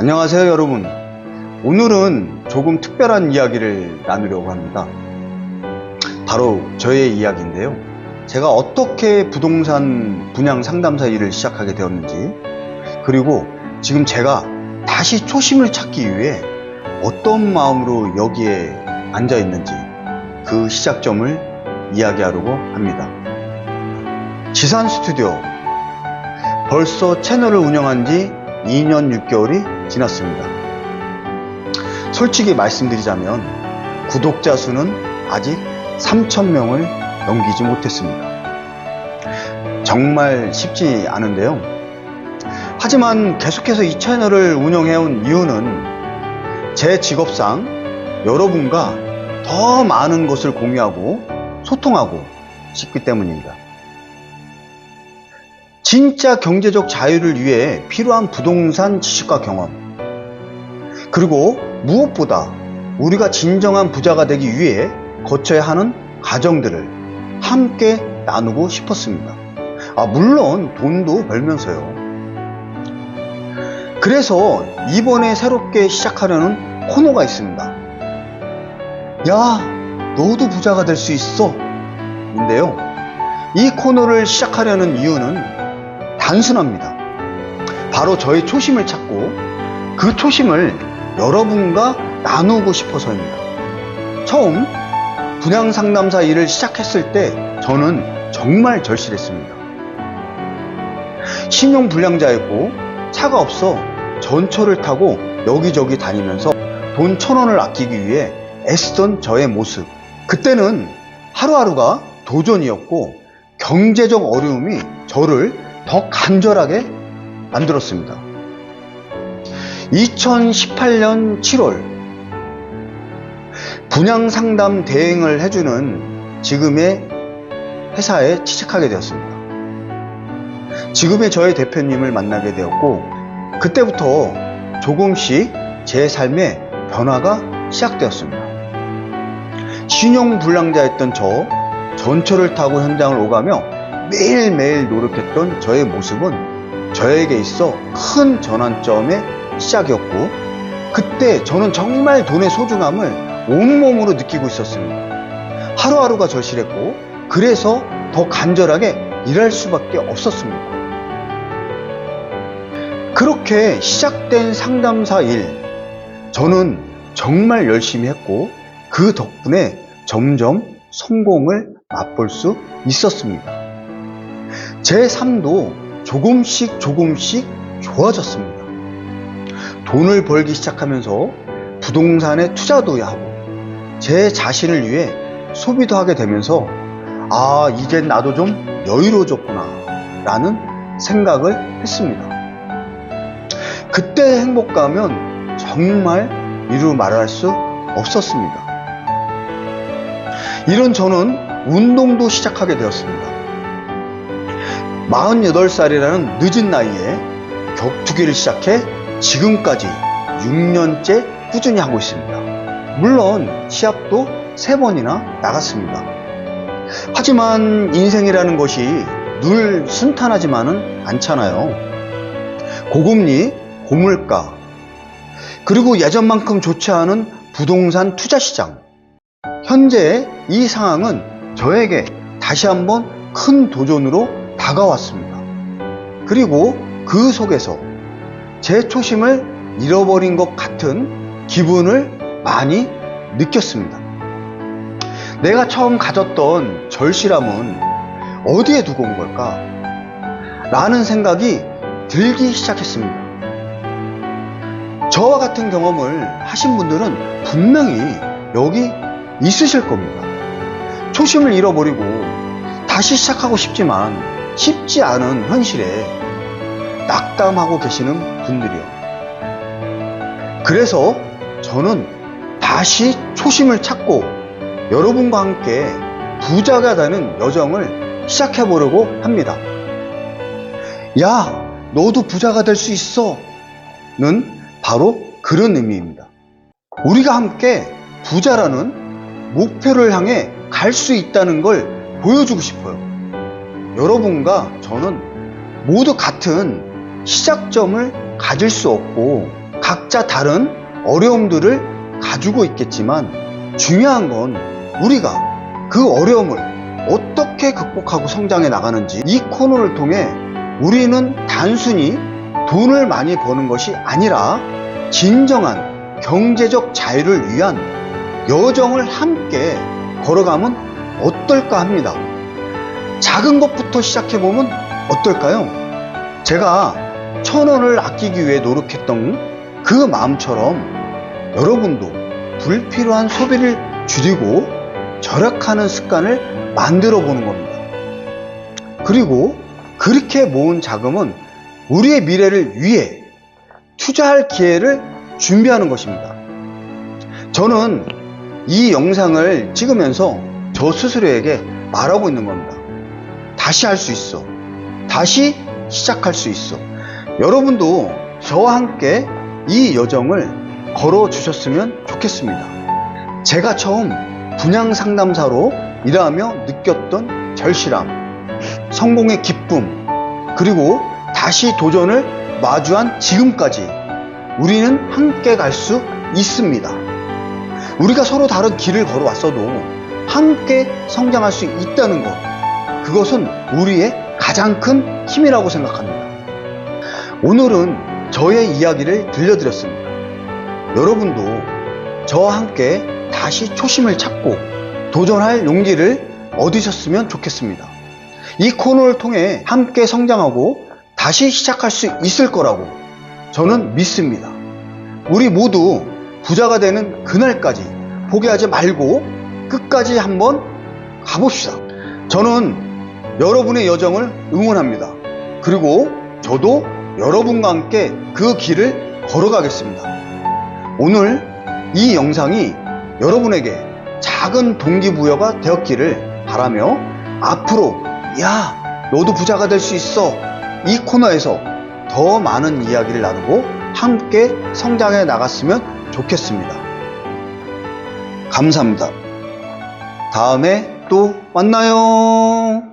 안녕하세요 여러분. 오늘은 조금 특별한 이야기를 나누려고 합니다. 바로 저의 이야기인데요. 제가 어떻게 부동산 분양 상담사 일을 시작하게 되었는지, 그리고 지금 제가 다시 초심을 찾기 위해 어떤 마음으로 여기에 앉아 있는지, 그 시작점을 이야기하려고 합니다. 지산 스튜디오, 벌써 채널을 운영한 지 2년 6개월이 지났습니다. 솔직히 말씀드리자면 구독자 수는 아직 3,000명을 넘기지 못했습니다. 정말 쉽지 않은데요. 하지만 계속해서 이 채널을 운영해온 이유는 제 직업상 여러분과 더 많은 것을 공유하고 소통하고 싶기 때문입니다. 진짜 경제적 자유를 위해 필요한 부동산 지식과 경험, 그리고 무엇보다 우리가 진정한 부자가 되기 위해 거쳐야 하는 과정들을 함께 나누고 싶었습니다. 물론 돈도 벌면서요. 그래서 이번에 새롭게 시작하려는 코너가 있습니다. 야, 너도 부자가 될 수 있어 인데요. 이 코너를 시작하려는 이유는 단순합니다. 바로 저의 초심을 찾고 그 초심을 여러분과 나누고 싶어서입니다. 처음 분양 상담사 일을 시작했을 때 저는 정말 절실했습니다. 신용불량자였고 차가 없어 전철을 타고 여기저기 다니면서 돈 1,000원을 아끼기 위해 애쓰던 저의 모습, 그때는 하루하루가 도전이었고 경제적 어려움이 저를 더 간절하게 만들었습니다. 2018년 7월 분양상담 대행을 해주는 지금의 회사에 취직하게 되었습니다. 지금의 저의 대표님을 만나게 되었고, 그때부터 조금씩 제 삶의 변화가 시작되었습니다. 신용불량자였던 저, 전철을 타고 현장을 오가며 매일매일 노력했던 저의 모습은 저에게 있어 큰 전환점의 시작이었고, 그때 저는 정말 돈의 소중함을 온몸으로 느끼고 있었습니다. 하루하루가 절실했고, 그래서 더 간절하게 일할 수밖에 없었습니다. 그렇게 시작된 상담사 일, 저는 정말 열심히 했고 그 덕분에 점점 성공을 맛볼 수 있었습니다. 제 삶도 조금씩 좋아졌습니다. 돈을 벌기 시작하면서 부동산에 투자도 하고 제 자신을 위해 소비도 하게 되면서 이젠 나도 좀 여유로워졌구나 라는 생각을 했습니다. 그때의 행복감은 정말 이루 말할 수 없었습니다. 이런 저는 운동도 시작하게 되었습니다. 48살이라는 늦은 나이에 격투기를 시작해 지금까지 6년째 꾸준히 하고 있습니다. 물론 시합도 3번이나 나갔습니다. 하지만 인생이라는 것이 늘 순탄하지만은 않잖아요. 고금리, 고물가, 그리고 예전만큼 좋지 않은 부동산 투자 시장. 현재 이 상황은 저에게 다시 한번 큰 도전으로 다가왔습니다. 그리고 그 속에서 제 초심을 잃어버린 것 같은 기분을 많이 느꼈습니다. 내가 처음 가졌던 절실함은 어디에 두고 온 걸까? 라는 생각이 들기 시작했습니다. 저와 같은 경험을 하신 분들은 분명히 여기 있으실 겁니다. 초심을 잃어버리고 다시 시작하고 싶지만 쉽지 않은 현실에 낙담하고 계시는 분들이요. 그래서 저는 다시 초심을 찾고 여러분과 함께 부자가 되는 여정을 시작해 보려고 합니다. 야, 너도 부자가 될 수 있어 는 바로 그런 의미입니다. 우리가 함께 부자라는 목표를 향해 갈 수 있다는 걸 보여주고 싶어요. 여러분과 저는 모두 같은 시작점을 가질 수 없고 각자 다른 어려움들을 가지고 있겠지만 중요한 건 우리가 그 어려움을 어떻게 극복하고 성장해 나가는지, 이 코너를 통해 우리는 단순히 돈을 많이 버는 것이 아니라 진정한 경제적 자유를 위한 여정을 함께 걸어가면 어떨까 합니다. 작은 것부터 시작해보면 어떨까요? 제가 1,000원을 아끼기 위해 노력했던 그 마음처럼 여러분도 불필요한 소비를 줄이고 절약하는 습관을 만들어 보는 겁니다. 그리고 그렇게 모은 자금은 우리의 미래를 위해 투자할 기회를 준비하는 것입니다. 저는 이 영상을 찍으면서 저 스스로에게 말하고 있는 겁니다. 다시 할 수 있어. 다시 시작할 수 있어. 여러분도 저와 함께 이 여정을 걸어 주셨으면 좋겠습니다. 제가 처음 분양 상담사로 일하며 느꼈던 절실함, 성공의 기쁨, 그리고 다시 도전을 마주한 지금까지 우리는 함께 갈 수 있습니다. 우리가 서로 다른 길을 걸어왔어도 함께 성장할 수 있다는 것, 그것은 우리의 가장 큰 힘이라고 생각합니다. 오늘은 저의 이야기를 들려드렸습니다. 여러분도 저와 함께 다시 초심을 찾고 도전할 용기를 얻으셨으면 좋겠습니다. 이 코너를 통해 함께 성장하고 다시 시작할 수 있을 거라고 저는 믿습니다. 우리 모두 부자가 되는 그날까지 포기하지 말고 끝까지 한번 가봅시다. 저는 여러분의 여정을 응원합니다. 그리고 저도 여러분과 함께 그 길을 걸어가겠습니다. 오늘 이 영상이 여러분에게 작은 동기부여가 되었기를 바라며 앞으로 야, 너도 부자가 될 수 있어, 이 코너에서 더 많은 이야기를 나누고 함께 성장해 나갔으면 좋겠습니다. 감사합니다. 다음에 또 만나요.